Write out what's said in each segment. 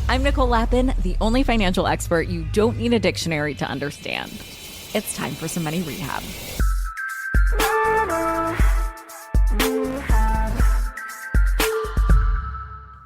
I'm Nicole Lappin, the only financial expert you don't need a dictionary to understand. It's time for some money rehab.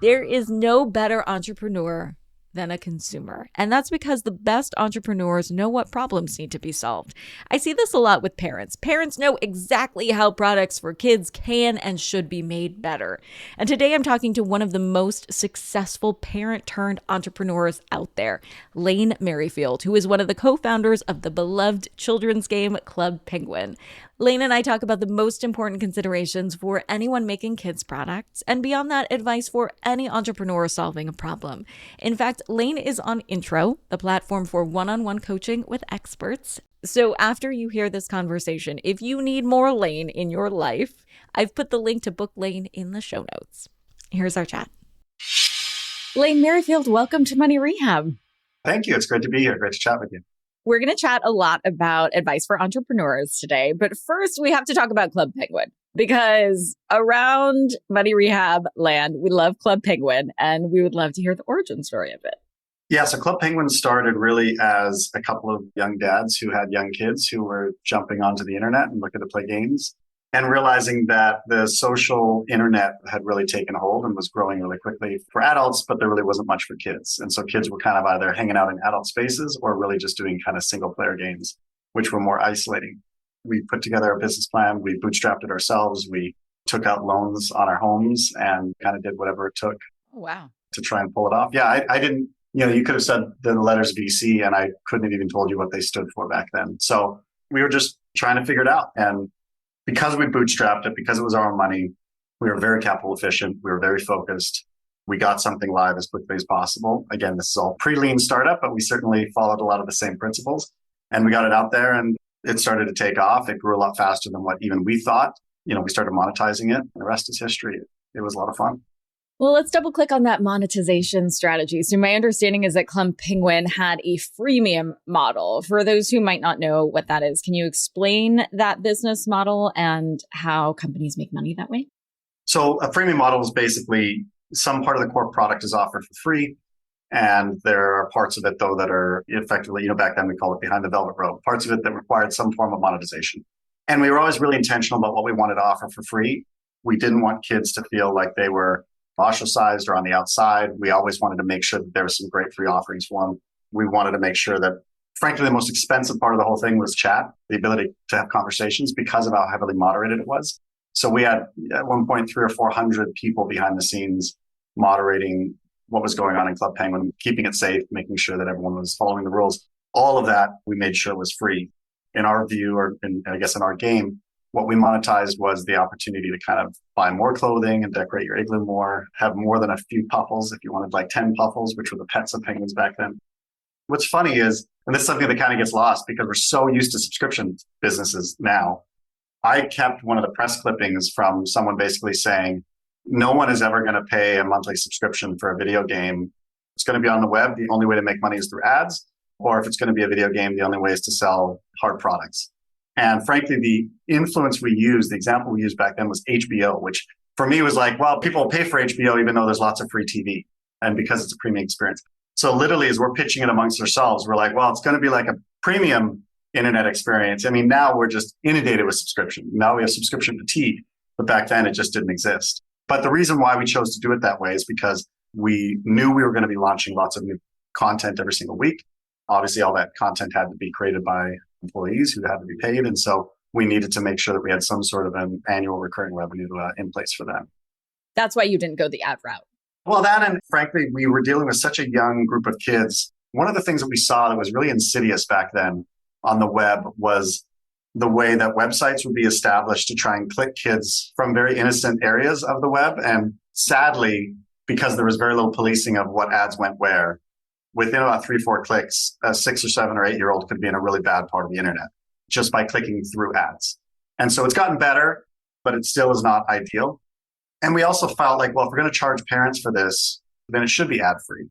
There is no better entrepreneur than a consumer. And that's because the best entrepreneurs know what problems need to be solved. I see this a lot with parents. Parents know exactly how products for kids can and should be made better. And today I'm talking to one of the most successful parent-turned-entrepreneurs out there, Lane Merrifield, who is one of the co-founders of the beloved children's game Club Penguin. Lane and I talk about the most important considerations for anyone making kids products, and beyond that, advice for any entrepreneur solving a problem. In fact, Lane is on Intro, the platform for one-on-one coaching with experts. So after you hear this conversation, if you need more Lane in your life, I've put the link to book Lane in the show notes. Here's our chat. Lane Merrifield, welcome to Money Rehab. Thank you. It's great to be here. Great to chat with you. We're going to chat a lot about advice for entrepreneurs today. But first, we have to talk about Club Penguin, because around Money Rehab land, we love Club Penguin, and we would love to hear the origin story of it. Yeah, so Club Penguin started really as a couple of young dads who had young kids who were jumping onto the internet and looking to play games, and realizing that the social internet had really taken hold and was growing really quickly for adults, but there really wasn't much for kids. And so kids were kind of either hanging out in adult spaces or really just doing kind of single player games, which were more isolating. We put together a business plan. We bootstrapped it ourselves. We took out loans on our homes and kind of did whatever it took to try and pull it off. Yeah, I didn't, you could have said the letters VC and I couldn't have even told you what they stood for back then. So we were just trying to figure it out. And because we bootstrapped it, because it was our own money, we were very capital efficient. We were very focused. We got something live as quickly as possible. Again, this is all pre-lean startup, but we certainly followed a lot of the same principles. And we got it out there and it started to take off. It grew a lot faster than what even we thought. We started monetizing it. And the rest is history. It was a lot of fun. Well, let's double click on that monetization strategy. So my understanding is that Club Penguin had a freemium model. For those who might not know what that is, can you explain that business model and how companies make money that way? So a freemium model is basically some part of the core product is offered for free. And there are parts of it, though, that are effectively, back then we called it behind the velvet rope, parts of it that required some form of monetization. And we were always really intentional about what we wanted to offer for free. We didn't want kids to feel like they were ostracized or on the outside. We always wanted to make sure that there were some great free offerings for them. We wanted to make sure that, frankly, the most expensive part of the whole thing was chat, the ability to have conversations because of how heavily moderated it was. So we had at one point 300 or 400 people behind the scenes moderating what was going on in Club Penguin, keeping it safe, making sure that everyone was following the rules. All of that we made sure was free. In our view, or in our game, what we monetized was the opportunity to kind of buy more clothing and decorate your igloo more, have more than a few puffles if you wanted like 10 puffles, which were the pets of penguins back then. What's funny is, and this is something that kind of gets lost because we're so used to subscription businesses now, I kept one of the press clippings from someone basically saying, no one is ever going to pay a monthly subscription for a video game. It's going to be on the web. The only way to make money is through ads. Or if it's going to be a video game, the only way is to sell hard products. And frankly, the influence we used, the example we used back then was HBO, which for me was like, well, people pay for HBO even though there's lots of free TV and because it's a premium experience. So literally as we're pitching it amongst ourselves, we're like, well, it's going to be like a premium internet experience. I mean, now we're just inundated with subscription. Now we have subscription fatigue, but back then it just didn't exist. But the reason why we chose to do it that way is because we knew we were going to be launching lots of new content every single week. Obviously, all that content had to be created by employees who had to be paid. And so we needed to make sure that we had some sort of an annual recurring revenue in place for that. That's why you didn't go the ad route. Well, that and frankly, we were dealing with such a young group of kids. One of the things that we saw that was really insidious back then on the web was the way that websites would be established to try and click kids from very innocent areas of the web. And sadly, because there was very little policing of what ads went where, within about 3-4 clicks, a 6 or 7 or 8-year-old could be in a really bad part of the internet just by clicking through ads. And so it's gotten better, but it still is not ideal. And we also felt like, well, if we're going to charge parents for this, then it should be ad free.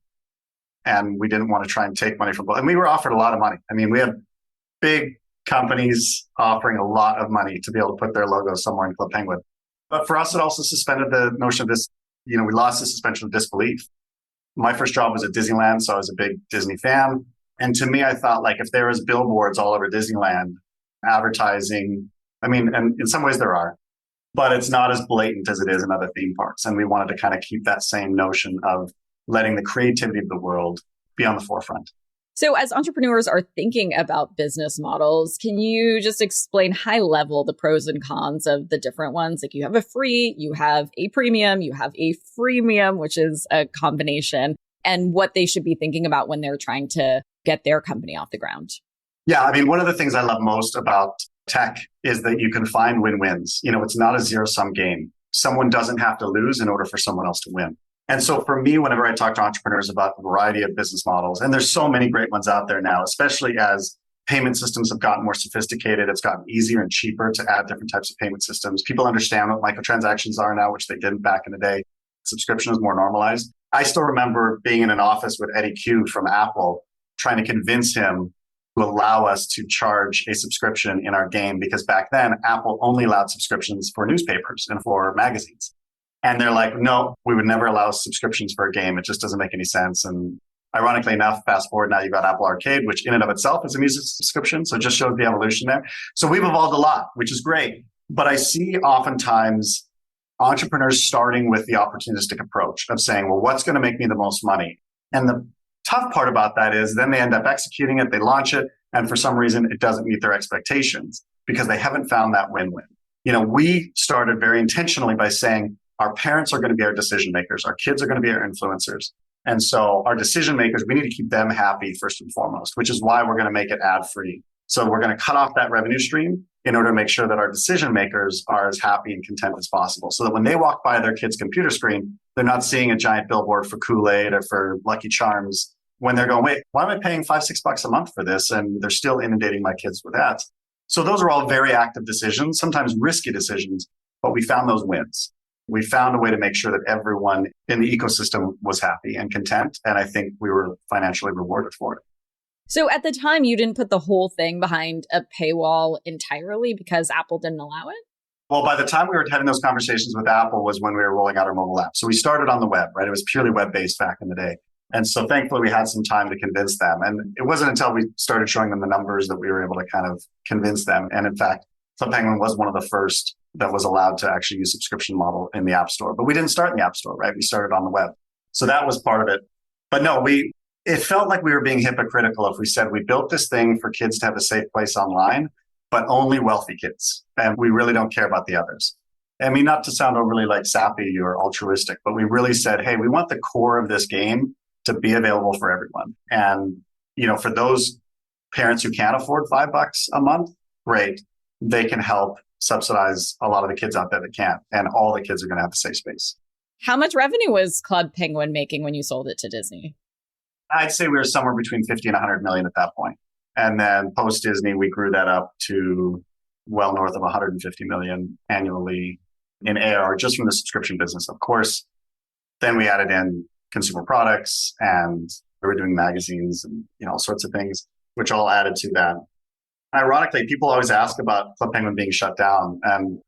And we didn't want to try and take money from both. And we were offered a lot of money. I mean, we had big companies offering a lot of money to be able to put their logo somewhere in Club Penguin. But for us, it also suspended the notion of this, we lost the suspension of disbelief. My first job was at Disneyland, so I was a big Disney fan. And to me, I thought like if there was billboards all over Disneyland advertising, I mean, and in some ways there are, but it's not as blatant as it is in other theme parks. And we wanted to kind of keep that same notion of letting the creativity of the world be on the forefront. So as entrepreneurs are thinking about business models, can you just explain high level the pros and cons of the different ones? Like you have a free, you have a premium, you have a freemium, which is a combination, and what they should be thinking about when they're trying to get their company off the ground. Yeah, I mean, one of the things I love most about tech is that you can find win-wins. You know, it's not a zero-sum game. Someone doesn't have to lose in order for someone else to win. And so for me, whenever I talk to entrepreneurs about a variety of business models, and there's so many great ones out there now, especially as payment systems have gotten more sophisticated, it's gotten easier and cheaper to add different types of payment systems. People understand what microtransactions are now, which they didn't back in the day. Subscription is more normalized. I still remember being in an office with Eddie Q from Apple, trying to convince him to allow us to charge a subscription in our game, because back then Apple only allowed subscriptions for newspapers and for magazines. And they're like, no, we would never allow subscriptions for a game. It just doesn't make any sense. And ironically enough, fast forward, now you've got Apple Arcade, which in and of itself is a music subscription. So it just shows the evolution there. So we've evolved a lot, which is great. But I see oftentimes entrepreneurs starting with the opportunistic approach of saying, well, what's going to make me the most money? And the tough part about that is then they end up executing it, they launch it, and for some reason it doesn't meet their expectations because they haven't found that win-win. You know, we started very intentionally by saying, our parents are going to be our decision makers. Our kids are going to be our influencers. And so our decision makers, we need to keep them happy first and foremost, which is why we're going to make it ad free. So we're going to cut off that revenue stream in order to make sure that our decision makers are as happy and content as possible. So that when they walk by their kid's computer screen, they're not seeing a giant billboard for Kool-Aid or for Lucky Charms when they're going, wait, why am I paying $5-6 a month for this? And they're still inundating my kids with ads. So those are all very active decisions, sometimes risky decisions, but we found those wins. We found a way to make sure that everyone in the ecosystem was happy and content. And I think we were financially rewarded for it. So at the time, you didn't put the whole thing behind a paywall entirely because Apple didn't allow it? Well, by the time we were having those conversations with Apple was when we were rolling out our mobile app. So we started on the web, right? It was purely web-based back in the day. And so thankfully, we had some time to convince them. And it wasn't until we started showing them the numbers that we were able to kind of convince them. And in fact, Club Penguin was one of the first that was allowed to actually use subscription model in the App Store. But we didn't start in the App Store, right? We started on the web. So that was part of it. But no, it felt like we were being hypocritical if we said we built this thing for kids to have a safe place online, but only wealthy kids. And we really don't care about the others. I mean, not to sound overly like sappy or altruistic, but we really said, hey, we want the core of this game to be available for everyone. And, you know, for those parents who can't afford $5 a month, great. They can help subsidize a lot of the kids out there that can't. And all the kids are going to have a safe space. How much revenue was Club Penguin making when you sold it to Disney? I'd say we were somewhere between 50 and 100 million at that point. And then post Disney, we grew that up to well north of 150 million annually in ARR just from the subscription business. Of course, then we added in consumer products and we were doing magazines and, you know, all sorts of things, which all added to that. Ironically, people always ask about Club Penguin being shut down, and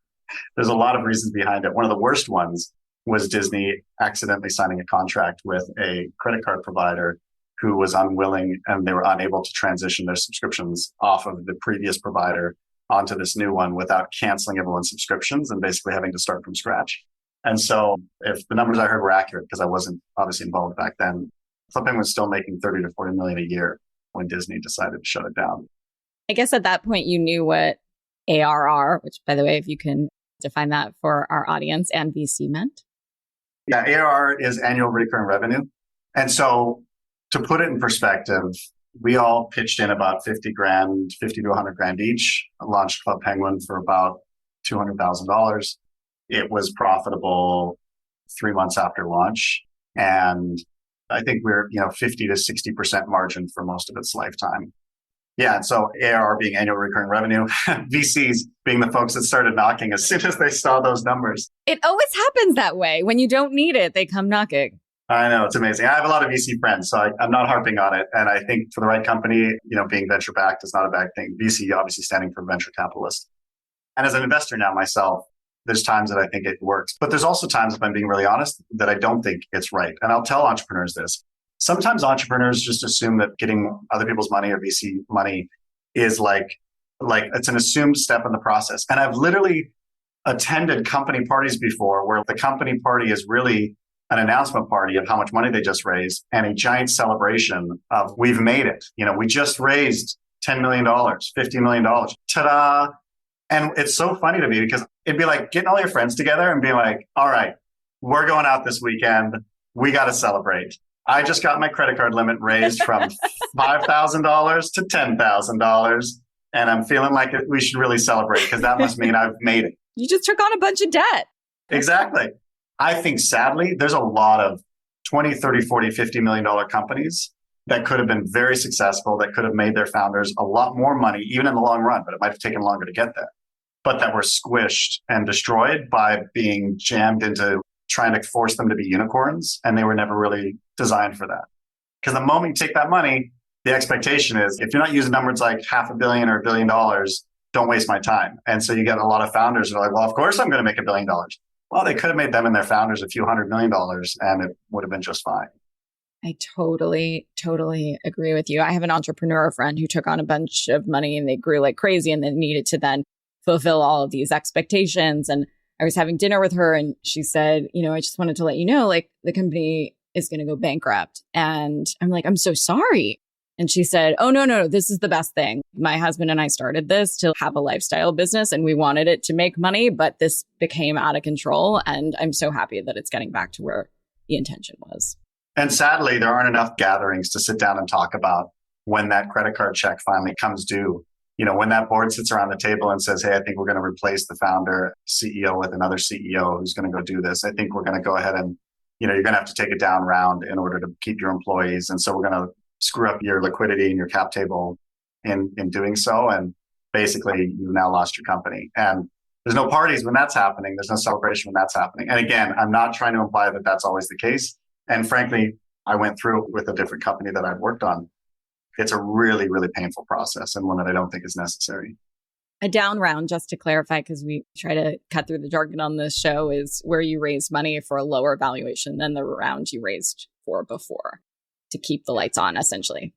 there's a lot of reasons behind it. One of the worst ones was Disney accidentally signing a contract with a credit card provider who was unwilling, and they were unable to transition their subscriptions off of the previous provider onto this new one without canceling everyone's subscriptions and basically having to start from scratch. And so if the numbers I heard were accurate, because I wasn't obviously involved back then, Club Penguin was still making 30 to 40 million a year when Disney decided to shut it down. I guess at that point, you knew what ARR, which, by the way, if you can define that for our audience, and VC meant. Yeah, ARR is annual recurring revenue. And so to put it in perspective, we all pitched in about 50 to 100 grand each, launched Club Penguin for about $200,000. It was profitable 3 months after launch. And I think we're, 50 to 60% margin for most of its lifetime. Yeah. And so ARR being annual recurring revenue, VCs being the folks that started knocking as soon as they saw those numbers. It always happens that way. When you don't need it, they come knocking. I know. It's amazing. I have a lot of VC friends, so I'm not harping on it. And I think for the right company, being venture backed is not a bad thing. VC obviously standing for venture capitalist. And as an investor now myself, There's times that I think it works, but there's also times, if I'm being really honest, that I don't think it's right. And I'll tell entrepreneurs this. Sometimes entrepreneurs just assume that getting other people's money or VC money is like it's an assumed step in the process. And I've literally attended company parties before where the company party is really an announcement party of how much money they just raised and a giant celebration of we've made it. We just raised $10 million, $50 million. Ta-da. And it's so funny to me because it'd be like getting all your friends together and being like, all right, we're going out this weekend. We got to celebrate. I just got my credit card limit raised from $5,000 to $10,000. And I'm feeling like we should really celebrate because that must mean I've made it. You just took on a bunch of debt. Exactly. I think sadly, there's a lot of 20, 30, 40, $50 million companies that could have been very successful, that could have made their founders a lot more money, even in the long run, but it might have taken longer to get there, but that were squished and destroyed by being jammed into trying to force them to be unicorns. And they were never really designed for that. Because the moment you take that money, the expectation is if you're not using numbers like $500 million or $1 billion, don't waste my time. And so you get a lot of founders that are like, well, of course I'm going to make $1 billion. Well, they could have made them and their founders a few $100 million and it would have been just fine. I totally agree with you. I have an entrepreneur friend who took on a bunch of money and they grew like crazy and then needed to then fulfill all of these expectations. And I was having dinner with her and she said, I just wanted to let you know, like the company is going to go bankrupt. And I'm like, I'm so sorry. And she said, oh, no, this is the best thing. My husband and I started this to have a lifestyle business and we wanted it to make money, but this became out of control. And I'm so happy that it's getting back to where the intention was. And sadly, there aren't enough gatherings to sit down and talk about when that credit card check finally comes due. When that board sits around the table and says, hey, I think we're going to replace the founder CEO with another CEO who's going to go do this. I think we're going to go ahead and, you're going to have to take a down round in order to keep your employees. And so we're going to screw up your liquidity and your cap table in doing so. And basically, you've now lost your company. And there's no parties when that's happening. There's no celebration when that's happening. And again, I'm not trying to imply that that's always the case. And frankly, I went through it with a different company that I've worked on. It's a really, really painful process and one that I don't think is necessary. A down round, just to clarify, because we try to cut through the jargon on this show, is where you raise money for a lower valuation than the round you raised for before to keep the lights on, essentially.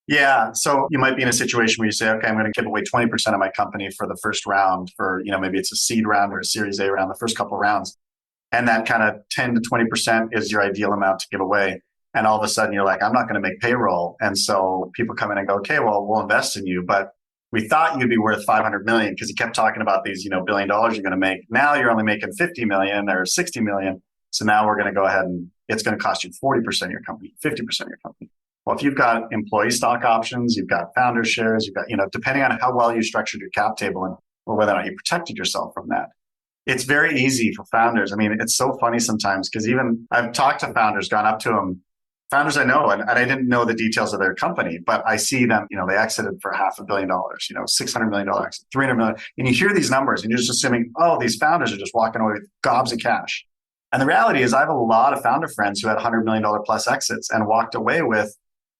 Yeah. So you might be in a situation where you say, okay, I'm going to give away 20% of my company for the first round for, maybe it's a seed round or a Series A round, the first couple of rounds. And that kind of 10 to 20% is your ideal amount to give away. And all of a sudden you're like, I'm not going to make payroll. And so people come in and go, okay, well, we'll invest in you. But we thought you'd be worth 500 million because you kept talking about these, $1 billion you're going to make. Now you're only making 50 million or 60 million. So now we're going to go ahead and it's going to cost you 40% of your company, 50% of your company. Well, if you've got employee stock options, you've got founder shares, you've got, depending on how well you structured your cap table and or whether or not you protected yourself from that. It's very easy for founders. I mean, it's so funny sometimes because even I've talked to founders, gone up to them, founders I know, and I didn't know the details of their company, but I see them, they exited for $500 million, $600 million, $300 million. And you hear these numbers and you're just assuming, oh, these founders are just walking away with gobs of cash. And the reality is I have a lot of founder friends who had $100 million plus exits and walked away with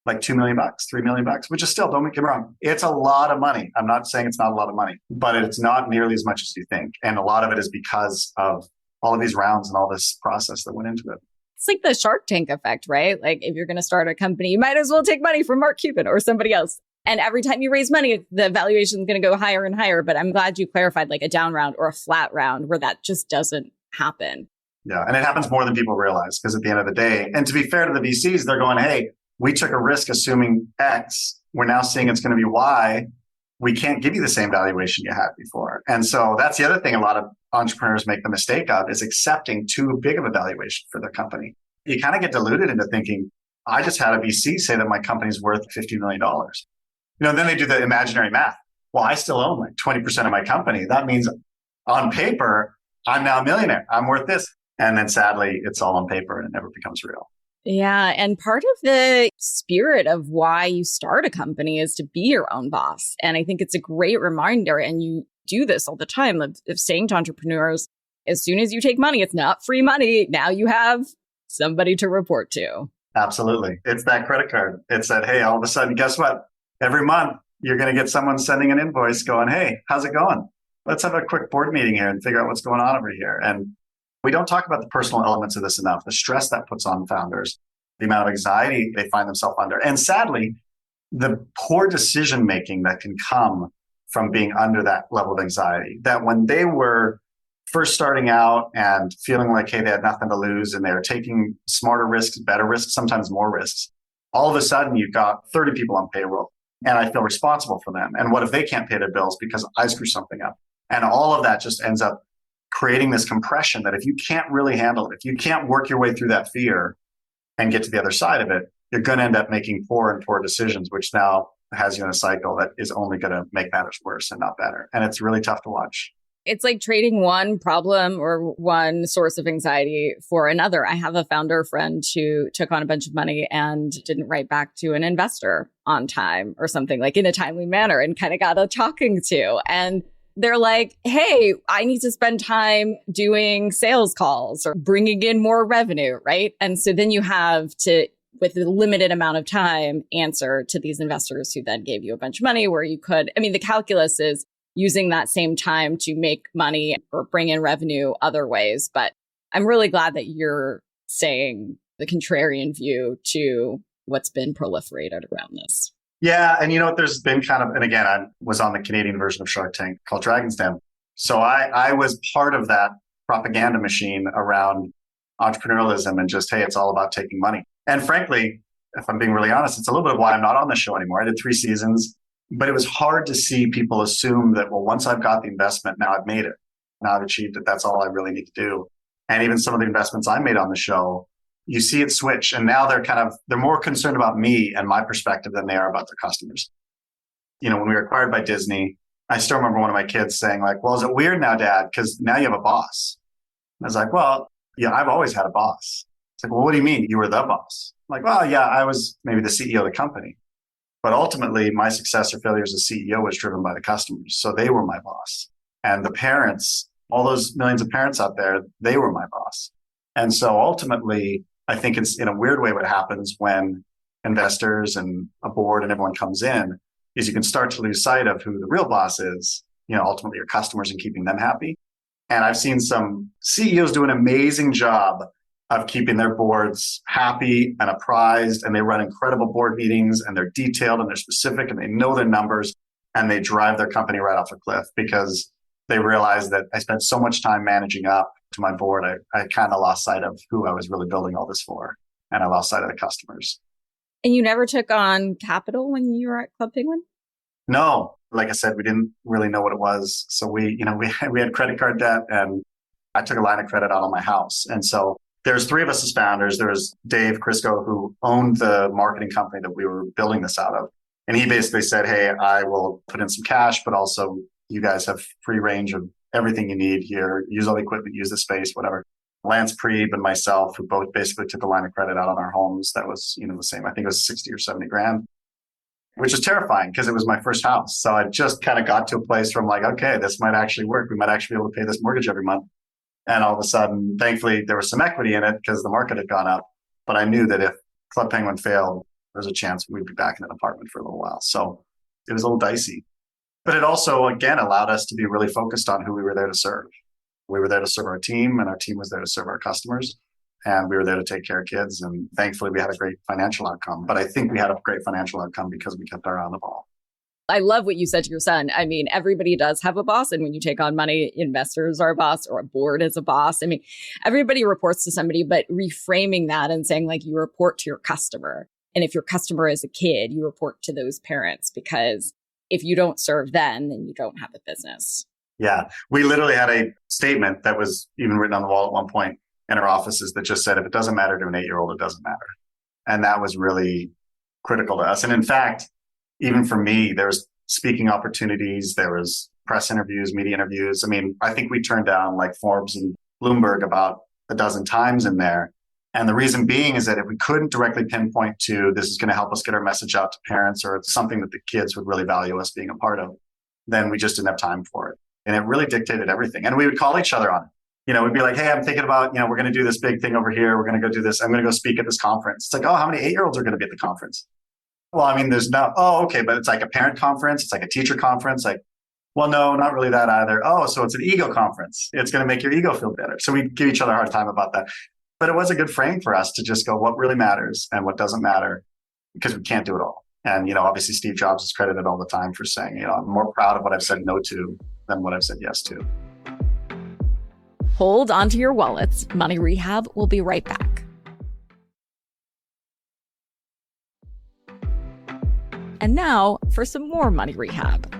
like $2 million, $3 million, which is still, don't get me wrong, it's a lot of money. I'm not saying it's not a lot of money, but it's not nearly as much as you think. And a lot of it is because of all of these rounds and all this process that went into it. It's like the Shark Tank effect, right? Like if you're going to start a company, you might as well take money from Mark Cuban or somebody else. And every time you raise money, the valuation is going to go higher and higher. But I'm glad you clarified like a down round or a flat round where that just doesn't happen. Yeah. And it happens more than people realize because at the end of the day, and to be fair to the VCs, they're going, hey, we took a risk assuming X. We're now seeing it's going to be Y. We can't give you the same valuation you had before. And so that's the other thing a lot of entrepreneurs make the mistake of is accepting too big of a valuation for their company. You kind of get diluted into thinking, I just had a VC say that my company's worth $50 million. Then they do the imaginary math. Well, I still own like 20% of my company. That means on paper, I'm now a millionaire. I'm worth this. And then sadly, it's all on paper and it never becomes real. Yeah. And part of the spirit of why you start a company is to be your own boss. And I think it's a great reminder. And you do this all the time of saying to entrepreneurs, as soon as you take money, it's not free money. Now you have somebody to report to. Absolutely. It's that credit card. It's that, hey, all of a sudden, guess what? Every month, you're going to get someone sending an invoice going, hey, how's it going? let's have a quick board meeting here and figure out what's going on over here. And we don't talk about the personal elements of this enough, the stress that puts on founders, the amount of anxiety they find themselves under. And sadly, the poor decision making that can come from being under that level of anxiety, that when they were first starting out and feeling like, hey, they had nothing to lose and they were taking smarter risks, better risks, sometimes more risks, all of a sudden you've got 30 people on payroll and I feel responsible for them. And what if they can't pay their bills because I screw something up? And all of that just ends up creating this compression that if you can't really handle it, if you can't work your way through that fear and get to the other side of it, you're going to end up making poor decisions, which now has you in a cycle that is only going to make matters worse and not better. And it's really tough to watch. It's like trading one problem or one source of anxiety for another. I have a founder friend who took on a bunch of money and didn't write back to an investor on time or something, like in a timely manner, and kind of got a talking to. And they're like, hey, I need to spend time doing sales calls or bringing in more revenue, right? And so then you have to, with a limited amount of time, answer to these investors who then gave you a bunch of money where you could, I mean, the calculus is using that same time to make money or bring in revenue other ways. But I'm really glad that you're saying the contrarian view to what's been proliferated around this. Yeah. And you know what, there's been kind of, and again, I was on the Canadian version of Shark Tank called Dragon's Den. So I was part of that propaganda machine around entrepreneurialism and just, hey, it's all about taking money. And frankly, if I'm being really honest, it's a little bit of why I'm not on the show anymore. I did 3 seasons. But it was hard to see people assume that, well, once I've got the investment, now I've made it. Now I've achieved it. That's all I really need to do. And even some of the investments I made on the show, you see it switch. And now they're more concerned about me and my perspective than they are about their customers. You know, when we were acquired by Disney, I still remember one of my kids saying like, well, is it weird now, Dad? Because now you have a boss. And I was like, well, yeah, I've always had a boss. It's like, well, what do you mean? You were the boss? I'm like, well, yeah, I was maybe the CEO of the company. But ultimately, my success or failure as a CEO was driven by the customers. So they were my boss. And the parents, all those millions of parents out there, they were my boss. And so ultimately, I think it's in a weird way what happens when investors and a board and everyone comes in is you can start to lose sight of who the real boss is, you know, ultimately your customers and keeping them happy. And I've seen some CEOs do an amazing job of keeping their boards happy and apprised, and they run incredible board meetings and they're detailed and they're specific and they know their numbers and they drive their company right off a cliff because they realize that I spent so much time managing up to my board. I kind of lost sight of who I was really building all this for, and I lost sight of the customers. And you never took on capital when you were at Club Penguin? No, like I said, we didn't really know what it was. So we had credit card debt and I took a line of credit out on my house. And so there's 3 of us as founders. There was Dave Crisco, who owned the marketing company that we were building this out of. And he basically said, hey, I will put in some cash, but also you guys have free range of everything you need here. Use all the equipment, use the space, whatever. Lance Preeb and myself, who both basically took a line of credit out on our homes. That was, the same. I think it was 60 or 70 grand, which is terrifying because it was my first house. So I just kind of got to a place where I'm like, okay, this might actually work. We might actually be able to pay this mortgage every month. And all of a sudden, thankfully, there was some equity in it because the market had gone up. But I knew that if Club Penguin failed, there's a chance we'd be back in an apartment for a little while. So it was a little dicey. But it also, again, allowed us to be really focused on who we were there to serve. We were there to serve our team, and our team was there to serve our customers. And we were there to take care of kids. And thankfully, we had a great financial outcome. But I think we had a great financial outcome because we kept our eye on the ball. I love what you said to your son. I mean, everybody does have a boss. And when you take on money, investors are a boss or a board is a boss. I mean, everybody reports to somebody, but reframing that and saying like you report to your customer. And if your customer is a kid, you report to those parents, because if you don't serve them, then you don't have a business. Yeah. We literally had a statement that was even written on the wall at one point in our offices that just said, if it doesn't matter to an 8-year-old, it doesn't matter. And that was really critical to us. And in fact, even for me, there was speaking opportunities, there was press interviews, media interviews. I mean, I think we turned down like Forbes and Bloomberg about a dozen times in there. And the reason being is that if we couldn't directly pinpoint to this is going to help us get our message out to parents, or it's something that the kids would really value us being a part of, then we just didn't have time for it. And it really dictated everything. And we would call each other on it. We'd be like, hey, I'm thinking about, we're going to do this big thing over here. We're going to go do this. I'm going to go speak at this conference. It's like, oh, how many 8-year-olds are going to be at the conference? Well, I mean, there's no, oh, okay, but it's like a parent conference. It's like a teacher conference. Like, Well, no, not really that either. Oh, so it's an ego conference. It's going to make your ego feel better. So we give each other a hard time about that. But it was a good frame for us to just go, what really matters and what doesn't matter, because we can't do it all. And, obviously Steve Jobs is credited all the time for saying, I'm more proud of what I've said no to than what I've said yes to. Hold onto your wallets. Money Rehab will be right back. And now for some more Money Rehab.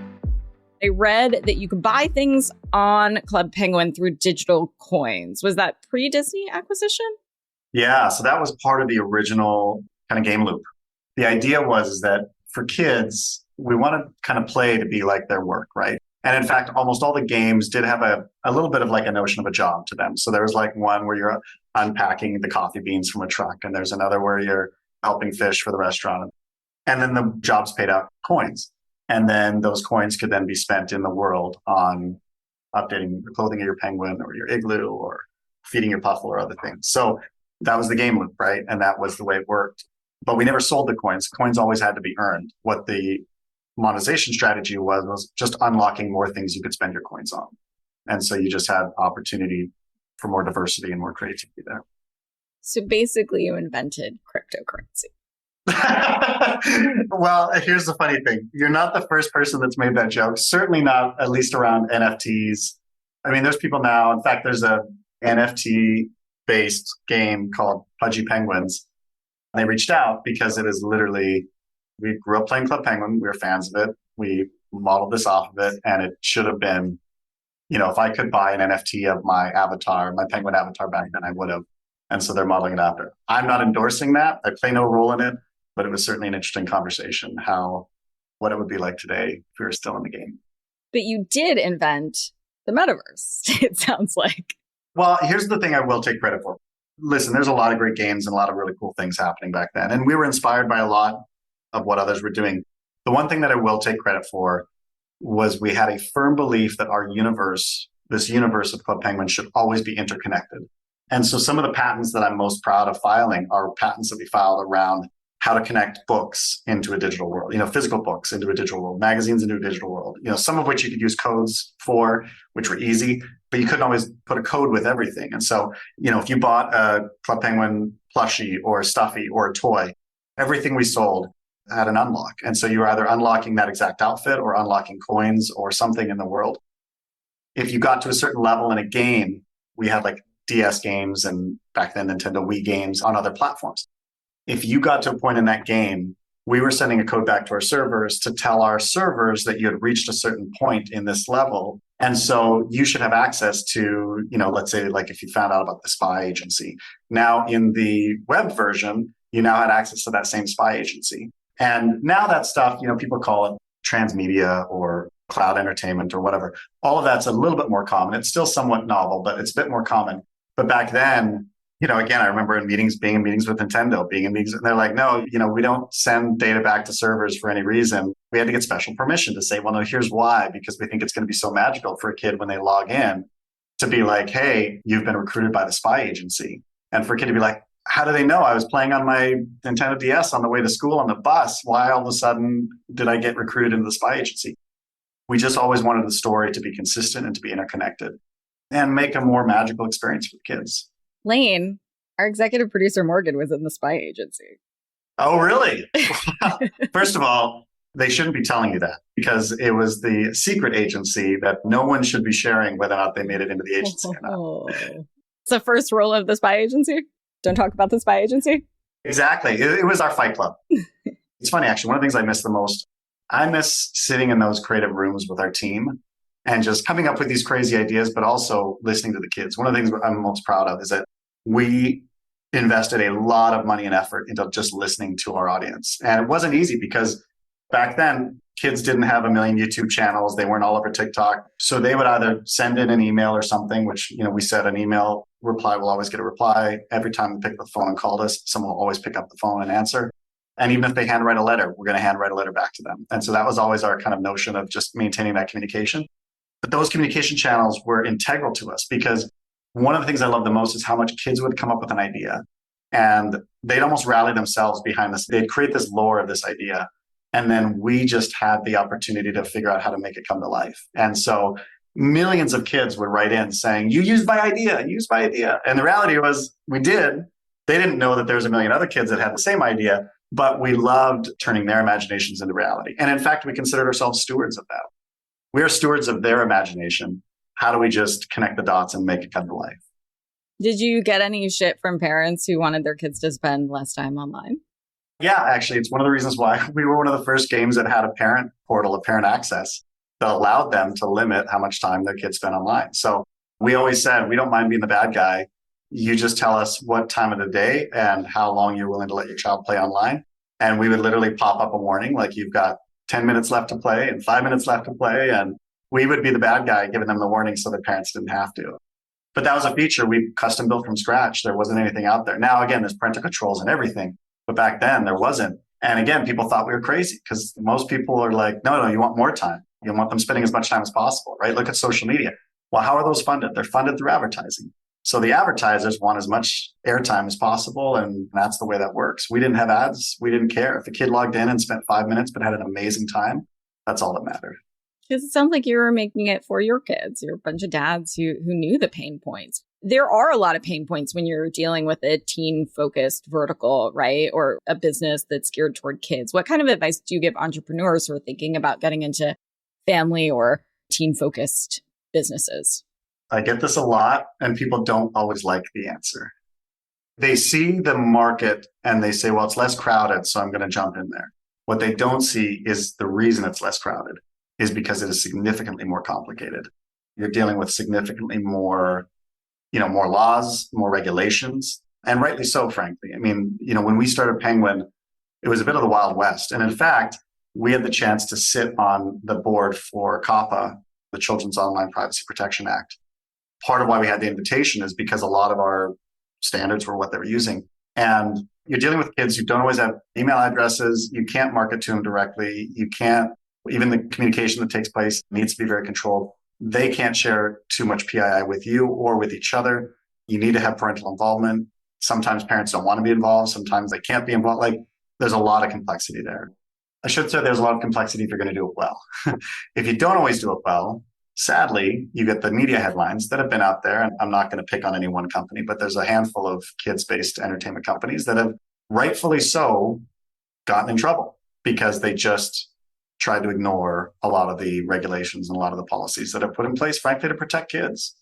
I read that you could buy things on Club Penguin through digital coins. Was that pre-Disney acquisition? Yeah, so that was part of the original kind of game loop. The idea was that for kids, we want to kind of play to be like their work, right? And in fact, almost all the games did have a little bit of like a notion of a job to them. So there was like one where you're unpacking the coffee beans from a truck, and there's another where you're helping fish for the restaurant. And then the jobs paid out coins. And then those coins could then be spent in the world on updating the clothing of your penguin or your igloo or feeding your puffle or other things. So that was the game loop, right? And that was the way it worked. But we never sold the coins. Coins always had to be earned. What the monetization strategy was just unlocking more things you could spend your coins on. And so you just had opportunity for more diversity and more creativity there. So basically you invented cryptocurrency. Well, here's the funny thing. You're not the first person that's made that joke. Certainly not, at least around NFTs. I mean, there's people now. In fact, there's a NFT-based game called Pudgy Penguins. They reached out because it is literally, we grew up playing Club Penguin. We were fans of it. We modeled this off of it. And it should have been, if I could buy an NFT of my avatar, my penguin avatar back then, I would have. And so they're modeling it after. I'm not endorsing that. I play no role in it. But it was certainly an interesting conversation, what it would be like today if we were still in the game. But you did invent the metaverse, it sounds like. Well, here's the thing I will take credit for. Listen, there's a lot of great games and a lot of really cool things happening back then. And we were inspired by a lot of what others were doing. The one thing that I will take credit for was we had a firm belief that our universe, this universe of Club Penguin, should always be interconnected. And so some of the patents that I'm most proud of filing are patents that we filed around how to connect books into a digital world, physical books into a digital world, magazines into a digital world, some of which you could use codes for, which were easy, but you couldn't always put a code with everything. And so, if you bought a Club Penguin plushie or a stuffy or a toy, everything we sold had an unlock. And so you were either unlocking that exact outfit or unlocking coins or something in the world. If you got to a certain level in a game, we had like DS games and back then Nintendo Wii games on other platforms. If you got to a point in that game, we were sending a code back to our servers to tell our servers that you had reached a certain point in this level. And so you should have access to, let's say like if you found out about the spy agency. Now in the web version, you now had access to that same spy agency. And now that stuff, people call it transmedia or cloud entertainment or whatever. All of that's a little bit more common. It's still somewhat novel, but it's a bit more common. But back then, again, I remember being in meetings with Nintendo, being in meetings, and they're like, no, we don't send data back to servers for any reason. We had to get special permission to say, well, no, here's why, because we think it's going to be so magical for a kid when they log in to be like, hey, you've been recruited by the spy agency. And for a kid to be like, how do they know? I was playing on my Nintendo DS on the way to school on the bus. Why all of a sudden did I get recruited into the spy agency? We just always wanted the story to be consistent and to be interconnected and make a more magical experience for kids. Lane, our executive producer, Morgan, was in the spy agency. Oh, really? First of all, they shouldn't be telling you that because it was the secret agency that no one should be sharing whether or not they made it into the agency or not. It's the first rule of the spy agency. Don't talk about the spy agency. Exactly. It was our fight club. It's funny, actually. One of the things I miss the most, I miss sitting in those creative rooms with our team and just coming up with these crazy ideas, but also listening to the kids. One of the things I'm most proud of is that we invested a lot of money and effort into just listening to our audience. And it wasn't easy because back then, kids didn't have a million YouTube channels. They weren't all over TikTok. So they would either send in an email or something, which, we said an email reply will always get a reply. Every time they pick up the phone and called us, someone will always pick up the phone and answer. And even if they handwrite a letter, we're going to handwrite a letter back to them. And so that was always our kind of notion of just maintaining that communication. But those communication channels were integral to us because one of the things I love the most is how much kids would come up with an idea and they'd almost rally themselves behind this. They'd create this lore of this idea. And then we just had the opportunity to figure out how to make it come to life. And so millions of kids would write in saying, you used my idea, use my idea. And the reality was we did. They didn't know that there's a million other kids that had the same idea, but we loved turning their imaginations into reality. And in fact, we considered ourselves stewards of that. We are stewards of their imagination. How do we just connect the dots and make it come to life? Did you get any shit from parents who wanted their kids to spend less time online? Yeah, actually, it's one of the reasons why we were one of the first games that had a parent portal, a parent access that allowed them to limit how much time their kids spend online. So we always said, we don't mind being the bad guy. You just tell us what time of the day and how long you're willing to let your child play online. And we would literally pop up a warning like you've got 10 minutes left to play and 5 minutes left to play. And we would be the bad guy giving them the warning so their parents didn't have to. But that was a feature we custom built from scratch. There wasn't anything out there. Now, again, there's parental controls and everything. But back then there wasn't. And again, people thought we were crazy because most people are like, no, you want more time. You want them spending as much time as possible, right? Look at social media. Well, how are those funded? They're funded through advertising. So the advertisers want as much airtime as possible. And that's the way that works. We didn't have ads. We didn't care. If a kid logged in and spent 5 minutes but had an amazing time, that's all that mattered. Because it sounds like you were making it for your kids. You're a bunch of dads who knew the pain points. There are a lot of pain points when you're dealing with a teen-focused vertical, right? Or a business that's geared toward kids. What kind of advice do you give entrepreneurs who are thinking about getting into family or teen-focused businesses? I get this a lot, and people don't always like the answer. They see the market and they say, well, it's less crowded, so I'm going to jump in there. What they don't see is the reason it's less crowded is because it is significantly more complicated. You're dealing with significantly more, more laws, more regulations, and rightly so, frankly. I mean, when we started Penguin, it was a bit of the Wild West. And in fact, we had the chance to sit on the board for COPPA, the Children's Online Privacy Protection Act. Part of why we had the invitation is because a lot of our standards were what they were using. And you're dealing with kids who don't always have email addresses. You can't market to them directly. You can't, even the communication that takes place needs to be very controlled. They can't share too much PII with you or with each other. You need to have parental involvement. Sometimes parents don't want to be involved. Sometimes they can't be involved. Like, there's a lot of complexity there. I should say there's a lot of complexity if you're going to do it well. If you don't always do it well, sadly, you get the media headlines that have been out there. And I'm not going to pick on any one company, but there's a handful of kids-based entertainment companies that have rightfully so gotten in trouble because they just tried to ignore a lot of the regulations and a lot of the policies that are put in place, frankly, to protect kids.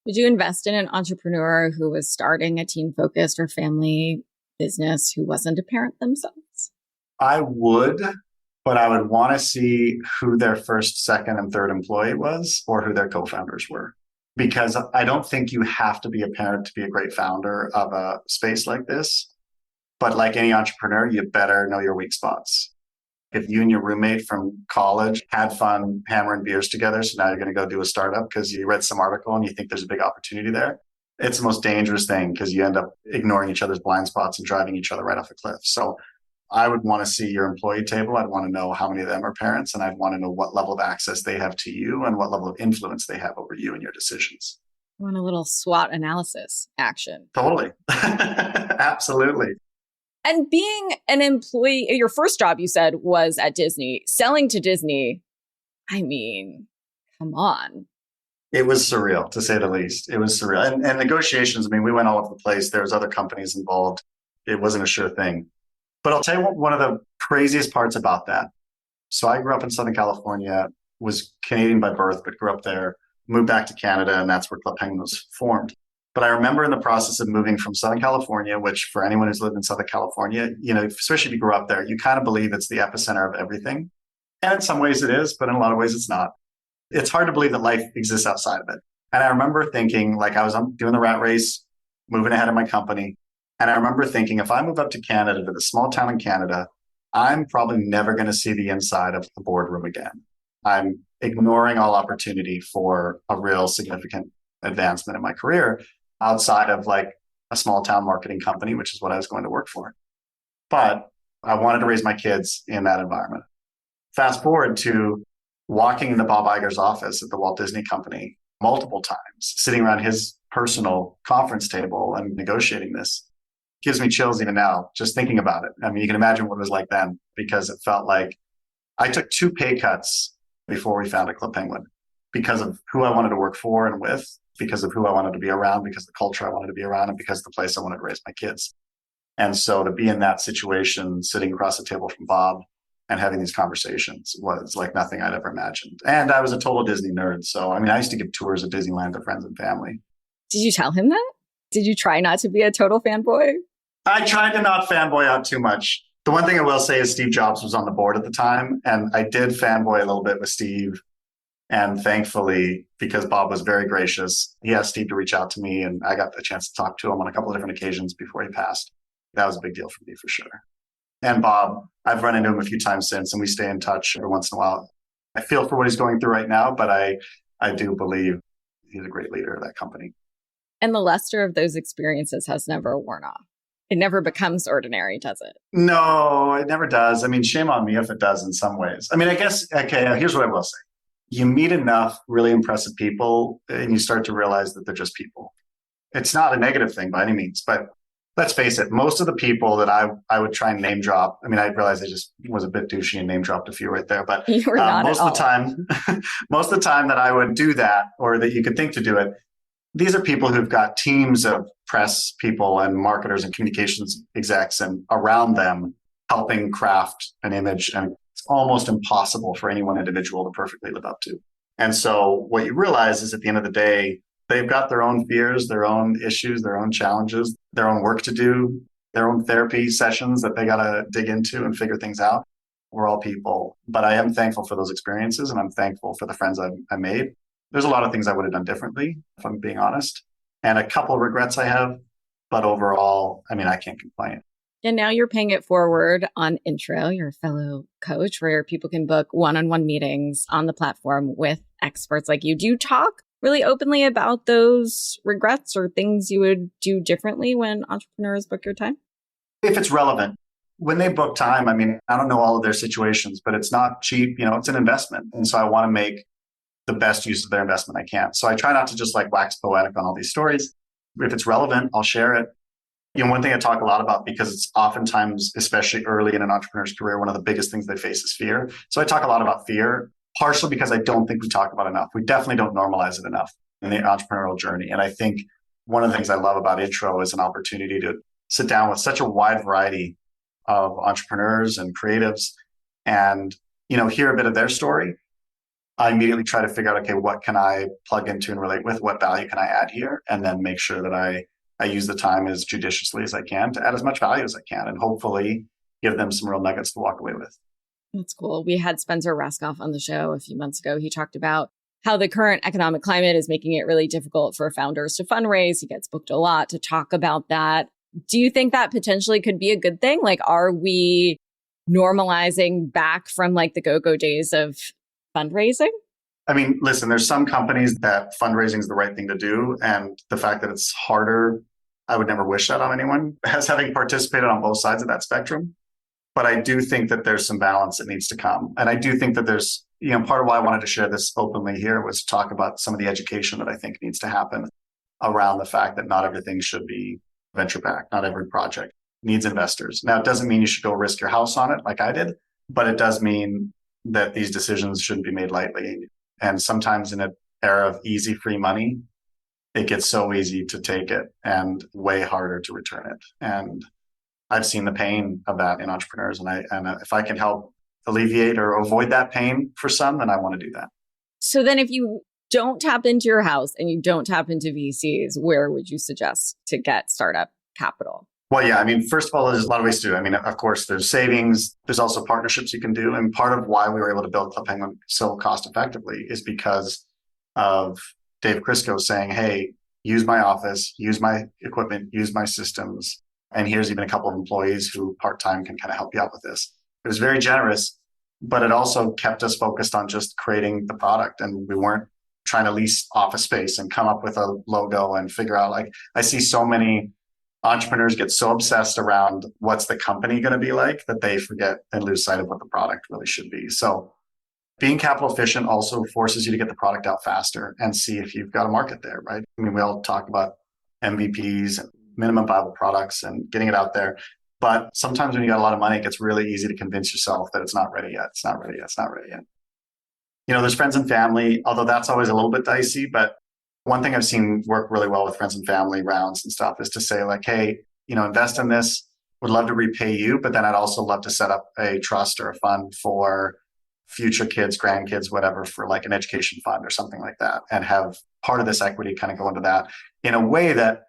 Would you invest in an entrepreneur who was starting a teen-focused or family business who wasn't a parent themselves? I would, but I would want to see who their first, second, and third employee was or who their co-founders were. Because I don't think you have to be a parent to be a great founder of a space like this. But like any entrepreneur, you better know your weak spots. If you and your roommate from college had fun hammering beers together, so now you're going to go do a startup because you read some article and you think there's a big opportunity there, it's the most dangerous thing because you end up ignoring each other's blind spots and driving each other right off a cliff. So I would want to see your employee table. I'd want to know how many of them are parents, and I'd want to know what level of access they have to you and what level of influence they have over you and your decisions. I want a little SWOT analysis action. Totally. Absolutely. And being an employee, your first job, you said, was at Disney. Selling to Disney, I mean, come on. It was surreal, to say the least. It was surreal. And negotiations, I mean, we went all over the place. There was other companies involved. It wasn't a sure thing. But I'll tell you one of the craziest parts about that. So I grew up in Southern California, was Canadian by birth, but grew up there, moved back to Canada, and that's where Club Penguin was formed. But I remember in the process of moving from Southern California, which for anyone who's lived in Southern California, especially if you grew up there, you kind of believe it's the epicenter of everything. And in some ways it is, but in a lot of ways it's not. It's hard to believe that life exists outside of it. And I remember thinking, like, I was doing the rat race, moving ahead in my company. And I remember thinking, if I move up to Canada, to the small town in Canada, I'm probably never going to see the inside of the boardroom again. I'm ignoring all opportunity for a real significant advancement in my career outside of like a small town marketing company, which is what I was going to work for. But I wanted to raise my kids in that environment. Fast forward to walking into Bob Iger's office at the Walt Disney Company multiple times, sitting around his personal conference table and negotiating this. Gives me chills even now, just thinking about it. I mean, you can imagine what it was like then, because it felt like I took 2 pay cuts before we founded Club Penguin because of who I wanted to work for and with, because of who I wanted to be around, because of the culture I wanted to be around, and because of the place I wanted to raise my kids. And so to be in that situation, sitting across the table from Bob and having these conversations was like nothing I'd ever imagined. And I was a total Disney nerd. So, I mean, I used to give tours of Disneyland to friends and family. Did you tell him that? Did you try not to be a total fanboy? I tried to not fanboy out too much. The one thing I will say is Steve Jobs was on the board at the time, and I did fanboy a little bit with Steve. And thankfully, because Bob was very gracious, he asked Steve to reach out to me, and I got the chance to talk to him on a couple of different occasions before he passed. That was a big deal for me, for sure. And Bob, I've run into him a few times since, and we stay in touch every once in a while. I feel for what he's going through right now, but I do believe he's a great leader of that company. And the luster of those experiences has never worn off. It never becomes ordinary, does it? No, it never does. I mean, shame on me if it does in some ways. I mean, I guess, okay, here's what I will say. You meet enough really impressive people and you start to realize that they're just people. It's not a negative thing by any means, but let's face it, most of the people that I would try and name drop, I mean, I realized I just was a bit douchey and name dropped a few right there, but You were not most of the time, most of the time that I would do that or that you could think to do it, these are people who've got teams of press people and marketers and communications execs and around them helping craft an image. And it's almost impossible for any one individual to perfectly live up to. And so what you realize is at the end of the day, they've got their own fears, their own issues, their own challenges, their own work to do, their own therapy sessions that they got to dig into and figure things out. We're all people. But I am thankful for those experiences and I'm thankful for the friends I made. There's a lot of things I would have done differently, if I'm being honest, and a couple of regrets I have. But overall, I mean, I can't complain. And now you're paying it forward on Intro, your fellow coach, where people can book one-on-one meetings on the platform with experts like you. Do you talk really openly about those regrets or things you would do differently when entrepreneurs book your time? If it's relevant. When they book time, I mean, I don't know all of their situations, but it's not cheap. It's an investment. And so I want to make the best use of their investment I can. So I try not to just like wax poetic on all these stories. If it's relevant, I'll share it. One thing I talk a lot about because it's oftentimes, especially early in an entrepreneur's career, one of the biggest things they face is fear. So I talk a lot about fear, partially because I don't think we talk about it enough. We definitely don't normalize it enough in the entrepreneurial journey. And I think one of the things I love about Intro is an opportunity to sit down with such a wide variety of entrepreneurs and creatives and, hear a bit of their story. I immediately try to figure out, okay, what can I plug into and relate with? What value can I add here? And then make sure that I use the time as judiciously as I can to add as much value as I can and hopefully give them some real nuggets to walk away with. That's cool. We had Spencer Raskoff on the show a few months ago. He talked about how the current economic climate is making it really difficult for founders to fundraise. He gets booked a lot to talk about that. Do you think that potentially could be a good thing? Like, are we normalizing back from like the go-go days of fundraising? I mean, listen, there's some companies that fundraising is the right thing to do. And the fact that it's harder, I would never wish that on anyone as having participated on both sides of that spectrum. But I do think that there's some balance that needs to come. And I do think that there's, part of why I wanted to share this openly here was to talk about some of the education that I think needs to happen around the fact that not everything should be venture backed. Not every project needs investors. Now, it doesn't mean you should go risk your house on it like I did, but it does mean that these decisions shouldn't be made lightly. And sometimes in an era of easy, free money, it gets so easy to take it and way harder to return it. And I've seen the pain of that in entrepreneurs. And if I can help alleviate or avoid that pain for some, then I want to do that. So then if you don't tap into your house and you don't tap into VCs, where would you suggest to get startup capital? Well, yeah, I mean, first of all, there's a lot of ways to do it. I mean, of course, there's savings. There's also partnerships you can do. And part of why we were able to build Club Penguin so cost effectively is because of Dave Crisco saying, hey, use my office, use my equipment, use my systems. And here's even a couple of employees who part-time can kind of help you out with this. It was very generous, but it also kept us focused on just creating the product. And we weren't trying to lease office space and come up with a logo and figure out, like, I see so many entrepreneurs get so obsessed around what's the company going to be like that they forget and lose sight of what the product really should be. So being capital efficient also forces you to get the product out faster and see if you've got a market there, right? I mean, we all talk about MVPs and minimum viable products and getting it out there. But sometimes when you got a lot of money, it gets really easy to convince yourself that it's not ready yet. It's not ready yet. It's not ready yet. There's friends and family, although that's always a little bit dicey. But one thing I've seen work really well with friends and family rounds and stuff is to say like, hey, invest in this. Would love to repay you, but then I'd also love to set up a trust or a fund for future kids, grandkids, whatever, for like an education fund or something like that, and have part of this equity kind of go into that in a way that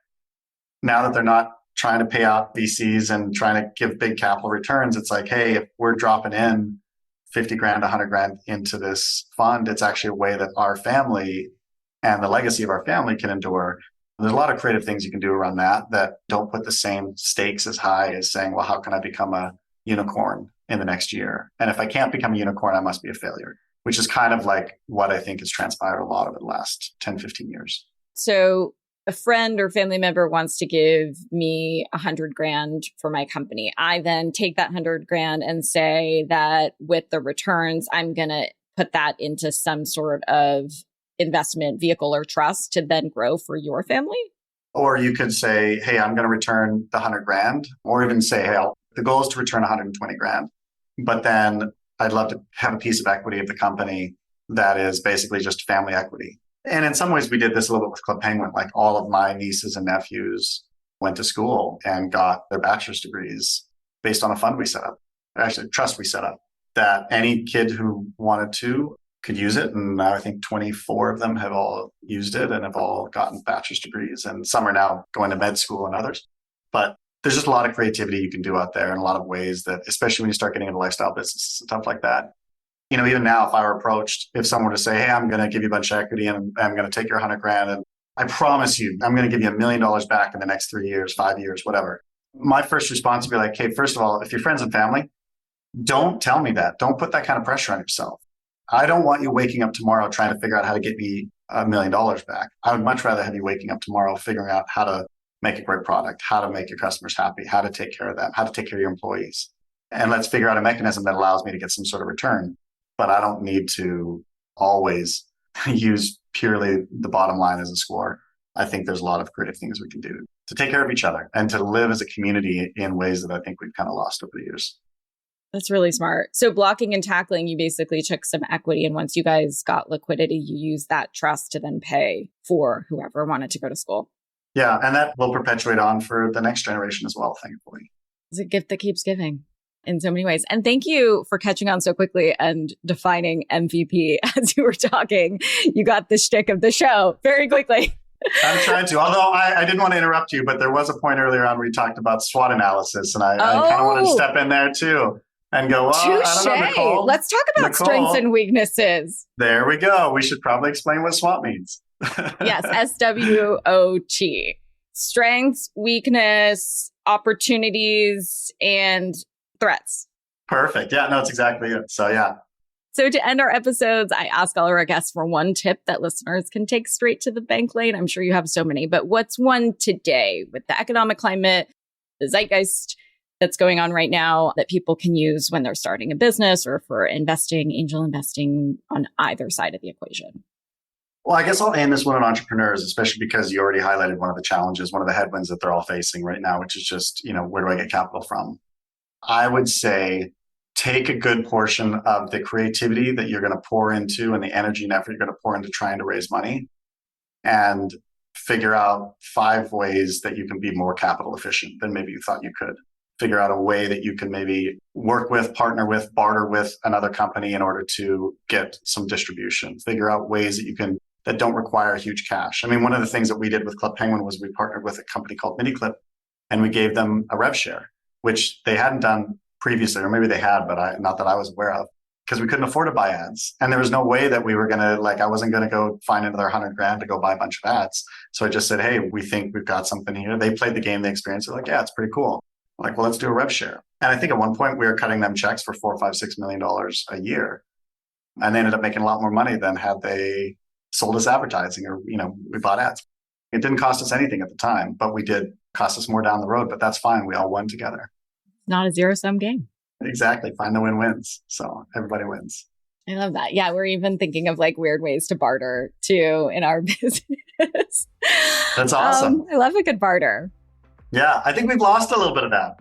now that they're not trying to pay out VCs and trying to give big capital returns, it's like, hey, if we're dropping in 50 grand, 100 grand into this fund, it's actually a way that our family and the legacy of our family can endure. There's a lot of creative things you can do around that don't put the same stakes as high as saying, well, how can I become a unicorn in the next year? And if I can't become a unicorn, I must be a failure, which is kind of like what I think has transpired a lot over the last 10, 15 years. So a friend or family member wants to give me 100 grand for my company. I then take that 100 grand and say that with the returns, I'm going to put that into some sort of investment vehicle or trust to then grow for your family? Or you could say, hey, I'm going to return the 100 grand, or even say, hey, the goal is to return 120 grand. But then I'd love to have a piece of equity of the company that is basically just family equity. And in some ways, we did this a little bit with Club Penguin. Like all of my nieces and nephews went to school and got their bachelor's degrees based on a fund we set up, actually a trust we set up, that any kid who wanted to could use it. And I think 24 of them have all used it and have all gotten bachelor's degrees. And some are now going to med school and others. But there's just a lot of creativity you can do out there in a lot of ways that, especially when you start getting into lifestyle businesses and stuff like that. Even now, if I were approached, if someone were to say, hey, I'm going to give you a bunch of equity and I'm going to take your 100 grand and I promise you, I'm going to give you $1 million back in the next 3 years, 5 years, whatever. My first response would be like, hey, first of all, if you're friends and family, don't tell me that. Don't put that kind of pressure on yourself. I don't want you waking up tomorrow trying to figure out how to get me $1 million back. I would much rather have you waking up tomorrow figuring out how to make a great product, how to make your customers happy, how to take care of them, how to take care of your employees. And let's figure out a mechanism that allows me to get some sort of return. But I don't need to always use purely the bottom line as a score. I think there's a lot of creative things we can do to take care of each other and to live as a community in ways that I think we've kind of lost over the years. That's really smart. So blocking and tackling, you basically took some equity. And once you guys got liquidity, you used that trust to then pay for whoever wanted to go to school. Yeah. And that will perpetuate on for the next generation as well, thankfully. It's a gift that keeps giving in so many ways. And thank you for catching on so quickly and defining MVP as you were talking. You got the shtick of the show very quickly. I'm trying to, although I didn't want to interrupt you, but there was a point earlier on where you talked about SWOT analysis. And I kind of wanted to step in there too. And go, well, I don't know, Nicole. Let's talk about strengths and weaknesses. There we go. We should probably explain what SWOT means. Yes, SWOT. Strengths, weakness, opportunities, and threats. Perfect. Yeah, no, it's exactly it. So, yeah. So to end our episodes, I ask all of our guests for one tip that listeners can take straight to the bank. Lane, I'm sure you have so many, but what's one today with the economic climate, the zeitgeist that's going on right now that people can use when they're starting a business or for investing, angel investing on either side of the equation? Well, I guess I'll aim this one at entrepreneurs, especially because you already highlighted one of the challenges, one of the headwinds that they're all facing right now, which is just, where do I get capital from? I would say take a good portion of the creativity that you're going to pour into and the energy and effort you're going to pour into trying to raise money and figure out 5 ways that you can be more capital efficient than maybe you thought you could. Figure out a way that you can maybe work with, partner with, barter with another company in order to get some distribution. Figure out ways that don't require huge cash. I mean, one of the things that we did with Club Penguin was we partnered with a company called MiniClip and we gave them a rev share, which they hadn't done previously, or maybe they had, but not that I was aware of, because we couldn't afford to buy ads. And there was no way that we were going to, I wasn't going to go find another 100 grand to go buy a bunch of ads. So I just said, hey, we think we've got something here. They played the game, they experienced it. Like, yeah, it's pretty cool. Like, well, let's do a rev share. And I think at one point we were cutting them checks for $4, $5, $6 million a year. And they ended up making a lot more money than had they sold us advertising or, we bought ads. It didn't cost us anything at the time, but we did cost us more down the road, but that's fine. We all won together. Not a zero-sum game. Exactly. Find the win-wins. So everybody wins. I love that. Yeah. We're even thinking of weird ways to barter too in our business. That's awesome. I love a good barter. Yeah, I think we've lost a little bit of that.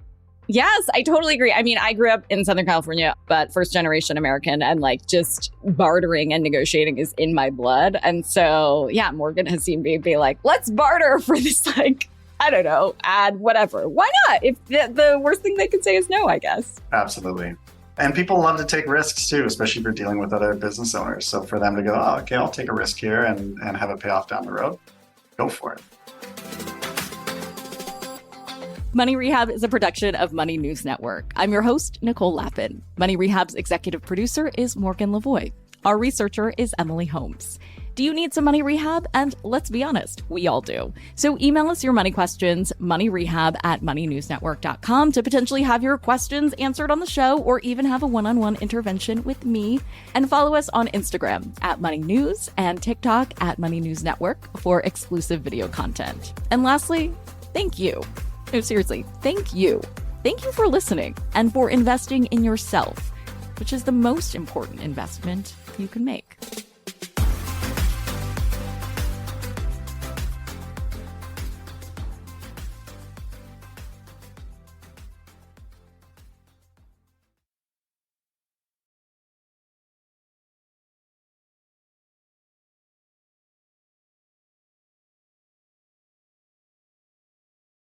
Yes, I totally agree. I mean, I grew up in Southern California, but first generation American, and like just bartering and negotiating is in my blood. And so, yeah, Morgan has seen me be like, let's barter for this, like, I don't know, ad, whatever. Why not? If the worst thing they could say is no, I guess. Absolutely. And people love to take risks too, especially if you're dealing with other business owners. So for them to go, oh, okay, I'll take a risk here and have a payoff down the road, go for it. Money Rehab is a production of Money News Network. I'm your host, Nicole Lappin. Money Rehab's executive producer is Morgan Lavoie. Our researcher is Emily Holmes. Do you need some money rehab? And let's be honest, we all do. So email us your money questions, moneyrehab@moneynewsnetwork.com, to potentially have your questions answered on the show or even have a one-on-one intervention with me. And follow us on Instagram @MoneyNews and TikTok @MoneyNewsNetwork for exclusive video content. And lastly, thank you. No, seriously, thank you. Thank you for listening and for investing in yourself, which is the most important investment you can make.